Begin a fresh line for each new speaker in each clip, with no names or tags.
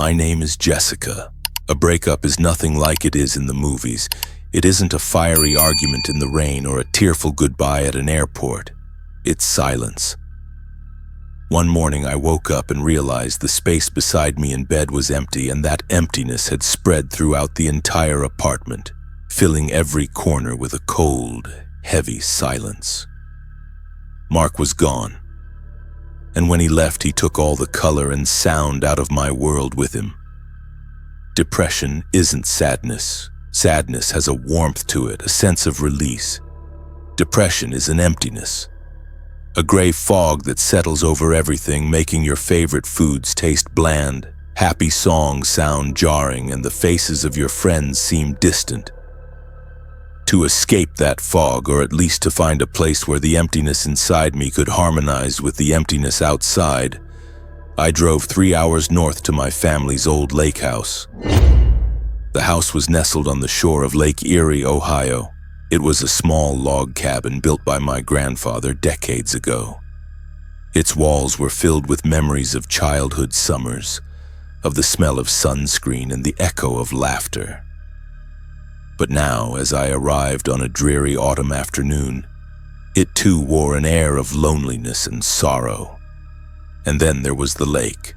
My name is Jessica. A breakup is nothing like it is in the movies. It isn't a fiery argument in the rain or a tearful goodbye at an airport. It's silence. One morning I woke up and realized the space beside me in bed was empty, and that emptiness had spread throughout the entire apartment, filling every corner with a cold, heavy silence. Mark was gone, and when he left, he took all the color and sound out of my world with him. Depression isn't sadness. Sadness has a warmth to it, a sense of release. Depression is an emptiness, a gray fog that settles over everything, making your favorite foods taste bland, happy songs sound jarring, and the faces of your friends seem distant. To escape that fog, or at least to find a place where the emptiness inside me could harmonize with the emptiness outside, I drove 3 hours north to my family's old lake house. The house was nestled on the shore of Lake Erie, Ohio. It was a small log cabin built by my grandfather decades ago. Its walls were filled with memories of childhood summers, of the smell of sunscreen and the echo of laughter. But now, as I arrived on a dreary autumn afternoon, it too wore an air of loneliness and sorrow. And then there was the lake.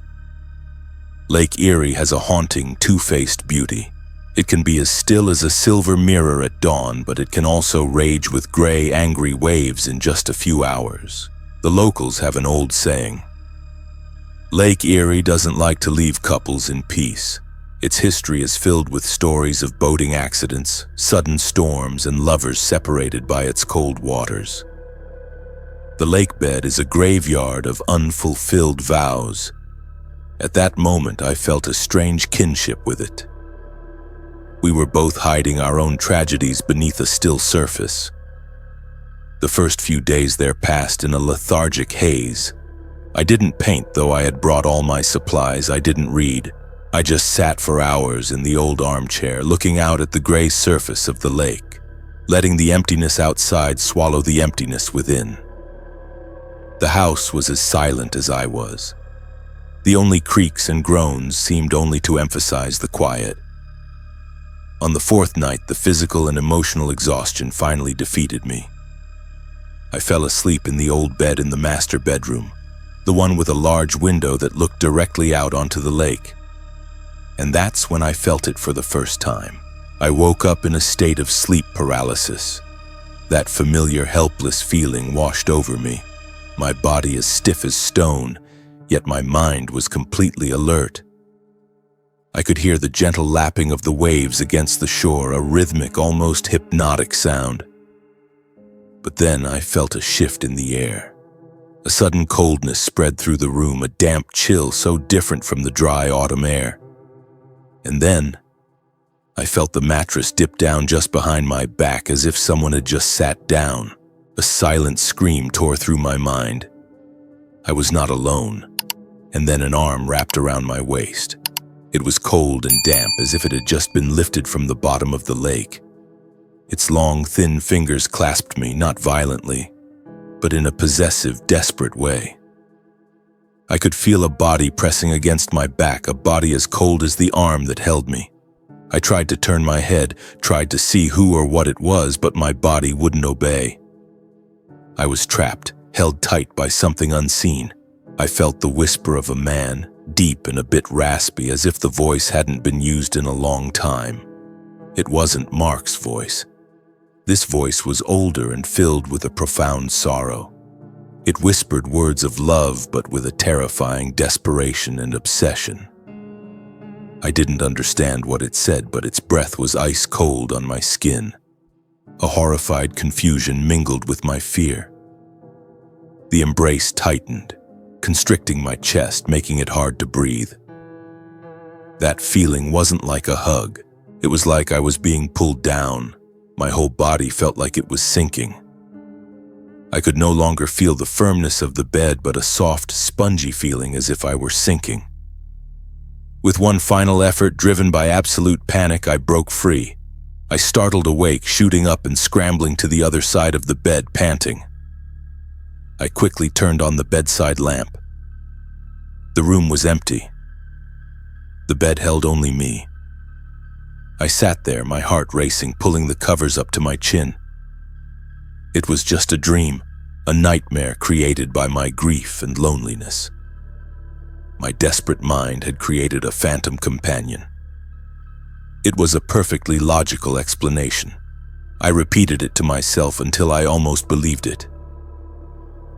Lake Erie has a haunting, two-faced beauty. It can be as still as a silver mirror at dawn, but it can also rage with gray, angry waves in just a few hours. The locals have an old saying: Lake Erie doesn't like to leave couples in peace. Its history is filled with stories of boating accidents, sudden storms, and lovers separated by its cold waters. The lake bed is a graveyard of unfulfilled vows. At that moment, I felt a strange kinship with it. We were both hiding our own tragedies beneath a still surface. The first few days there passed in a lethargic haze. I didn't paint, though I had brought all my supplies. I didn't read. I just sat for hours in the old armchair, looking out at the gray surface of the lake, letting the emptiness outside swallow the emptiness within. The house was as silent as I was. The only creaks and groans seemed only to emphasize the quiet. On the fourth night, the physical and emotional exhaustion finally defeated me. I fell asleep in the old bed in the master bedroom, the one with a large window that looked directly out onto the lake. And that's when I felt it for the first time. I woke up in a state of sleep paralysis. That familiar, helpless feeling washed over me. My body as stiff as stone, yet my mind was completely alert. I could hear the gentle lapping of the waves against the shore, a rhythmic, almost hypnotic sound. But then I felt a shift in the air. A sudden coldness spread through the room, a damp chill so different from the dry autumn air. And then I felt the mattress dip down just behind my back, as if someone had just sat down. A silent scream tore through my mind. I was not alone. And then an arm wrapped around my waist. It was cold and damp, as if it had just been lifted from the bottom of the lake. Its long, thin fingers clasped me, not violently, but in a possessive, desperate way. I could feel a body pressing against my back, a body as cold as the arm that held me. I tried to turn my head, tried to see who or what it was, but my body wouldn't obey. I was trapped, held tight by something unseen. I felt the whisper of a man, deep and a bit raspy, as if the voice hadn't been used in a long time. It wasn't Mark's voice. This voice was older and filled with a profound sorrow. It whispered words of love, but with a terrifying desperation and obsession. I didn't understand what it said, but its breath was ice cold on my skin. A horrified confusion mingled with my fear. The embrace tightened, constricting my chest, making it hard to breathe. That feeling wasn't like a hug. It was like I was being pulled down. My whole body felt like it was sinking. I could no longer feel the firmness of the bed, but a soft, spongy feeling as if I were sinking. With one final effort, driven by absolute panic, I broke free. I startled awake, shooting up and scrambling to the other side of the bed, panting. I quickly turned on the bedside lamp. The room was empty. The bed held only me. I sat there, my heart racing, pulling the covers up to my chin. It was just a dream, a nightmare created by my grief and loneliness. My desperate mind had created a phantom companion. It was a perfectly logical explanation. I repeated it to myself until I almost believed it.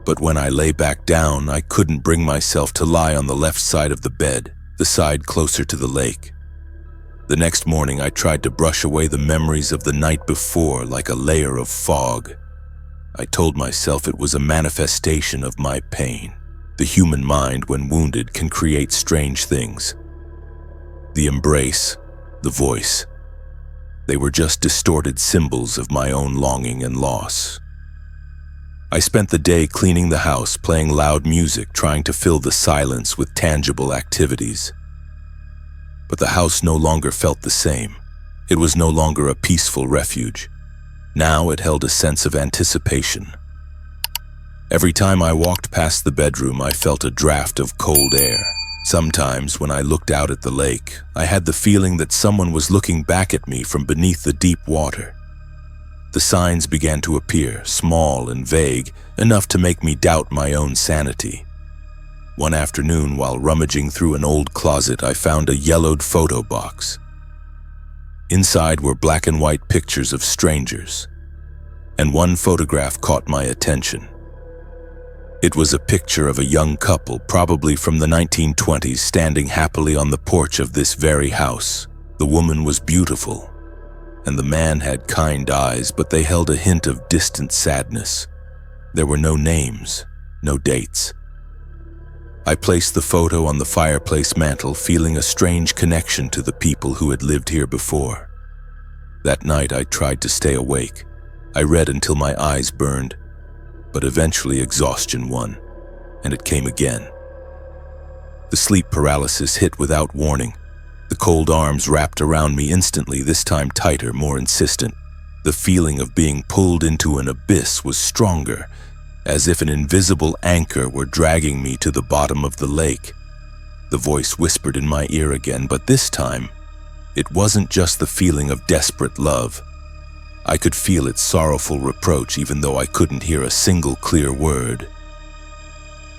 But when I lay back down, I couldn't bring myself to lie on the left side of the bed, the side closer to the lake. The next morning, I tried to brush away the memories of the night before like a layer of fog. I told myself it was a manifestation of my pain. The human mind, when wounded, can create strange things. The embrace, the voice, they were just distorted symbols of my own longing and loss. I spent the day cleaning the house, playing loud music, trying to fill the silence with tangible activities. But the house no longer felt the same. It was no longer a peaceful refuge. Now it held a sense of anticipation. Every time I walked past the bedroom, I felt a draft of cold air. Sometimes, when I looked out at the lake, I had the feeling that someone was looking back at me from beneath the deep water. The signs began to appear, small and vague, enough to make me doubt my own sanity. One afternoon, while rummaging through an old closet, I found a yellowed photo box. Inside were black and white pictures of strangers, and one photograph caught my attention. It was a picture of a young couple, probably from the 1920s, standing happily on the porch of this very house. The woman was beautiful, and the man had kind eyes, but they held a hint of distant sadness. There were no names, no dates. I placed the photo on the fireplace mantel, feeling a strange connection to the people who had lived here before. That night, I tried to stay awake. I read until my eyes burned, but eventually exhaustion won, and it came again. The sleep paralysis hit without warning. The cold arms wrapped around me instantly, this time tighter, more insistent. The feeling of being pulled into an abyss was stronger, as if an invisible anchor were dragging me to the bottom of the lake. The voice whispered in my ear again, but this time, it wasn't just the feeling of desperate love. I could feel its sorrowful reproach, even though I couldn't hear a single clear word.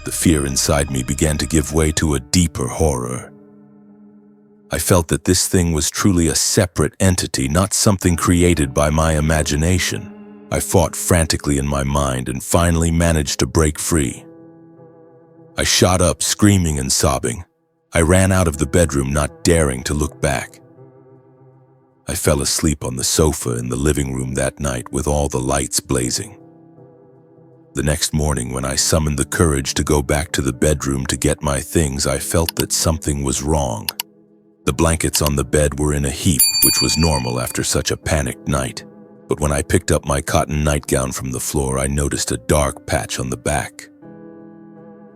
The fear inside me began to give way to a deeper horror. I felt that this thing was truly a separate entity, not something created by my imagination. I fought frantically in my mind and finally managed to break free. I shot up, screaming and sobbing. I ran out of the bedroom, not daring to look back. I fell asleep on the sofa in the living room that night with all the lights blazing. The next morning, when I summoned the courage to go back to the bedroom to get my things, I felt that something was wrong. The blankets on the bed were in a heap, which was normal after such a panicked night. But when I picked up my cotton nightgown from the floor, I noticed a dark patch on the back.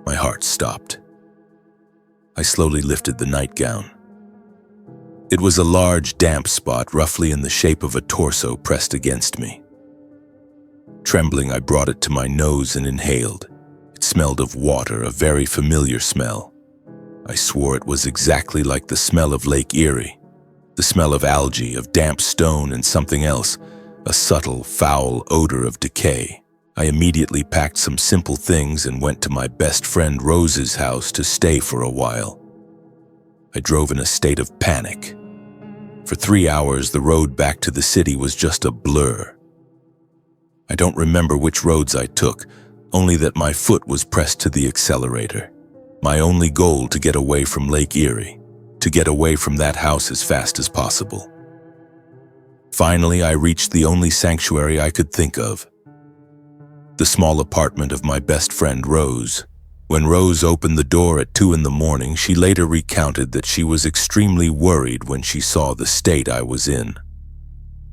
My heart stopped. I slowly lifted the nightgown. It was a large, damp spot, roughly in the shape of a torso, pressed against me. Trembling, I brought it to my nose and inhaled. It smelled of water, a very familiar smell. I swore it was exactly like the smell of Lake Erie. The smell of algae, of damp stone, and something else, a subtle, foul odor of decay. I immediately packed some simple things and went to my best friend Rose's house to stay for a while. I drove in a state of panic. For 3 hours, the road back to the city was just a blur. I don't remember which roads I took, only that my foot was pressed to the accelerator. My only goal, to get away from Lake Erie, to get away from that house as fast as possible. Finally, I reached the only sanctuary I could think of, the small apartment of my best friend Rose. When Rose opened the door at 2 in the morning, she later recounted that she was extremely worried when she saw the state I was in.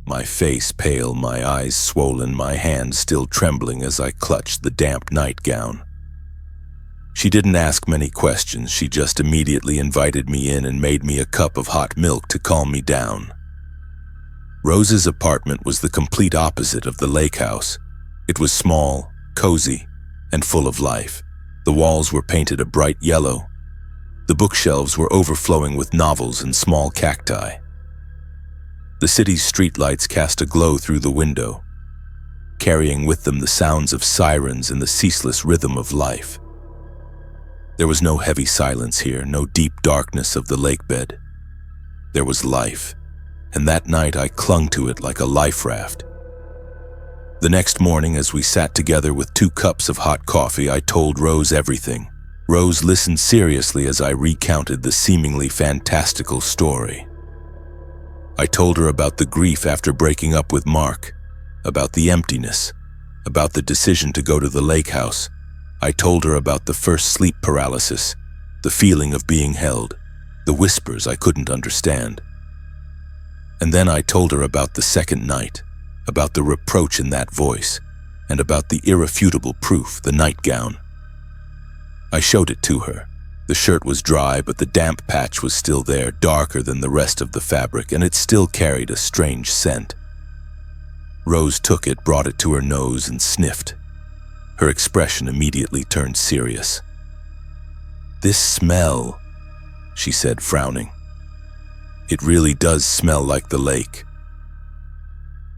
My face pale, my eyes swollen, my hands still trembling as I clutched the damp nightgown. She didn't ask many questions, she just immediately invited me in and made me a cup of hot milk to calm me down. Rose's apartment was the complete opposite of the lake house. It was small, cozy, and full of life. The walls were painted a bright yellow. The bookshelves were overflowing with novels and small cacti. The city's streetlights cast a glow through the window, carrying with them the sounds of sirens and the ceaseless rhythm of life. There was no heavy silence here, no deep darkness of the lake bed. There was life, and that night I clung to it like a life raft. The next morning, as we sat together with 2 cups of hot coffee, I told Rose everything. Rose listened seriously as I recounted the seemingly fantastical story. I told her about the grief after breaking up with Mark, about the emptiness, about the decision to go to the lake house. I told her about the first sleep paralysis, the feeling of being held, the whispers I couldn't understand. And then I told her about the second night, about the reproach in that voice, and about the irrefutable proof, the nightgown. I showed it to her. The shirt was dry, but the damp patch was still there, darker than the rest of the fabric, and it still carried a strange scent. Rose took it, brought it to her nose, and sniffed. Her expression immediately turned serious. "This smell," she said, frowning. "It really does smell like the lake."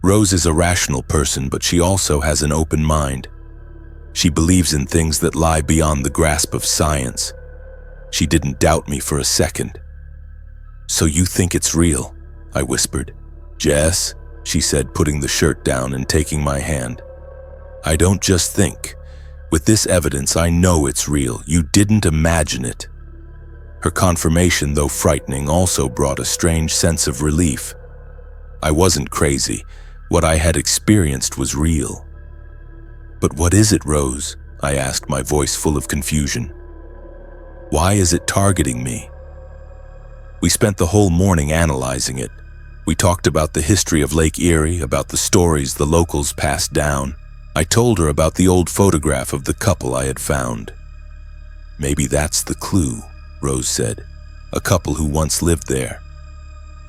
Rose is a rational person, but she also has an open mind. She believes in things that lie beyond the grasp of science. She didn't doubt me for a second. "So you think it's real?" I whispered. "Jess," she said, putting the shirt down and taking my hand. "I don't just think. With this evidence, I know it's real. You didn't imagine it." Her confirmation, though frightening, also brought a strange sense of relief. I wasn't crazy. What I had experienced was real. "But what is it, Rose?" I asked, my voice full of confusion. "Why is it targeting me?" We spent the whole morning analyzing it. We talked about the history of Lake Erie, about the stories the locals passed down. I told her about the old photograph of the couple I had found. "Maybe that's the clue," Rose said. "A couple who once lived there.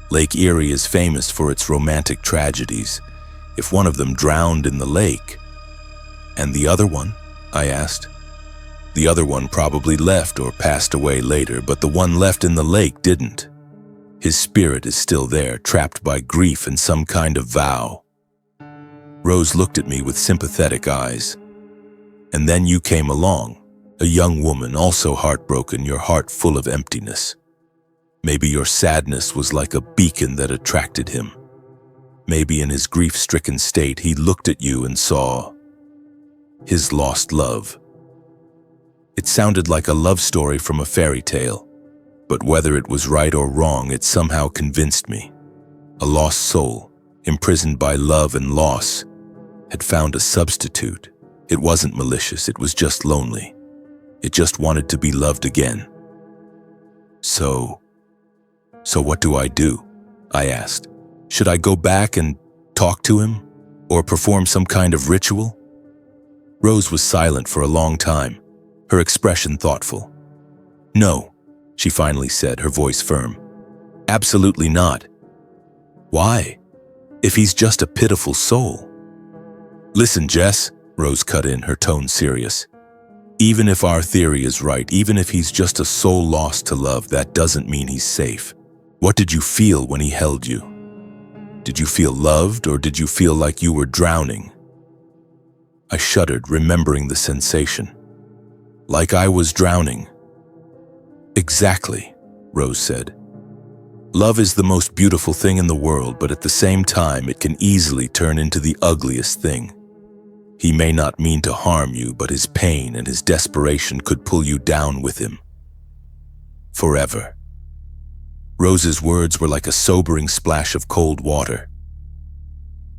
Lake Erie is famous for its romantic tragedies. If one of them drowned in the lake..." "And the other one?" I asked. "The other one probably left or passed away later, but the one left in the lake didn't. His spirit is still there, trapped by grief and some kind of vow." Rose looked at me with sympathetic eyes. "And then you came along, a young woman, also heartbroken, your heart full of emptiness. Maybe your sadness was like a beacon that attracted him. Maybe in his grief-stricken state, he looked at you and saw his lost love." It sounded like a love story from a fairy tale, but whether it was right or wrong, it somehow convinced me. A lost soul, imprisoned by love and loss, had found a substitute. It wasn't malicious, it was just lonely. It just wanted to be loved again. So what do I do?" I asked. "Should I go back and talk to him, or perform some kind of ritual?" Rose was silent for a long time, her expression thoughtful. "No," she finally said, her voice firm. "Absolutely not." "Why? If he's just a pitiful soul." "Listen, Jess," Rose cut in, her tone serious. "Even if our theory is right, even if he's just a soul lost to love, that doesn't mean he's safe. What did you feel when he held you? Did you feel loved, or did you feel like you were drowning?" I shuddered, remembering the sensation. "Like I was drowning." "Exactly," Rose said. "Love is the most beautiful thing in the world, but at the same time, it can easily turn into the ugliest thing. He may not mean to harm you, but his pain and his desperation could pull you down with him. Forever." Rose's words were like a sobering splash of cold water.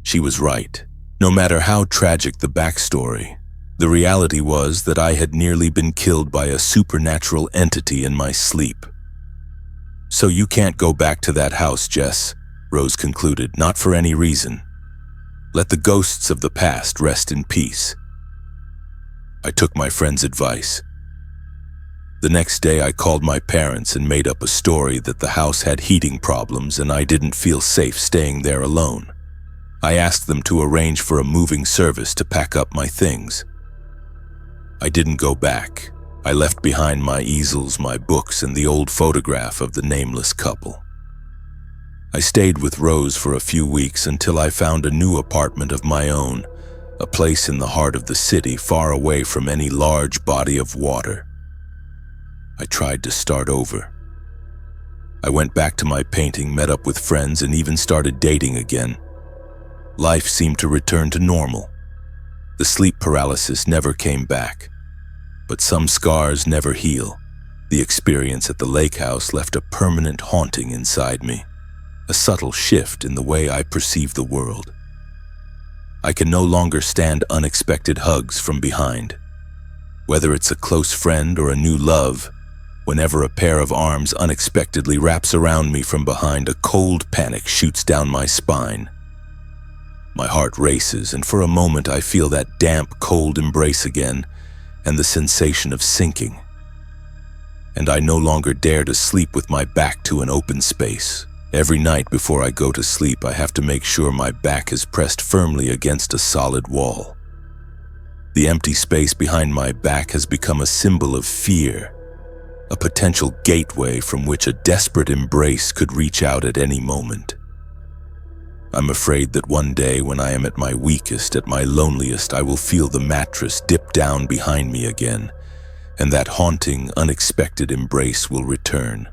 She was right. No matter how tragic the backstory, the reality was that I had nearly been killed by a supernatural entity in my sleep. "So you can't go back to that house, Jess," Rose concluded, "not for any reason. Let the ghosts of the past rest in peace." I took my friend's advice. The next day I called my parents and made up a story that the house had heating problems and I didn't feel safe staying there alone. I asked them to arrange for a moving service to pack up my things. I didn't go back. I left behind my easels, my books, and the old photograph of the nameless couple. I stayed with Rose for a few weeks until I found a new apartment of my own, a place in the heart of the city, far away from any large body of water. I tried to start over. I went back to my painting, met up with friends, and even started dating again. Life seemed to return to normal. The sleep paralysis never came back. But some scars never heal. The experience at the lake house left a permanent haunting inside me, a subtle shift in the way I perceive the world. I can no longer stand unexpected hugs from behind. Whether it's a close friend or a new love, whenever a pair of arms unexpectedly wraps around me from behind, a cold panic shoots down my spine. My heart races, and for a moment I feel that damp, cold embrace again, and the sensation of sinking. And I no longer dare to sleep with my back to an open space. Every night before I go to sleep, I have to make sure my back is pressed firmly against a solid wall. The empty space behind my back has become a symbol of fear, a potential gateway from which a desperate embrace could reach out at any moment. I'm afraid that one day, when I am at my weakest, at my loneliest, I will feel the mattress dip down behind me again, and that haunting, unexpected embrace will return.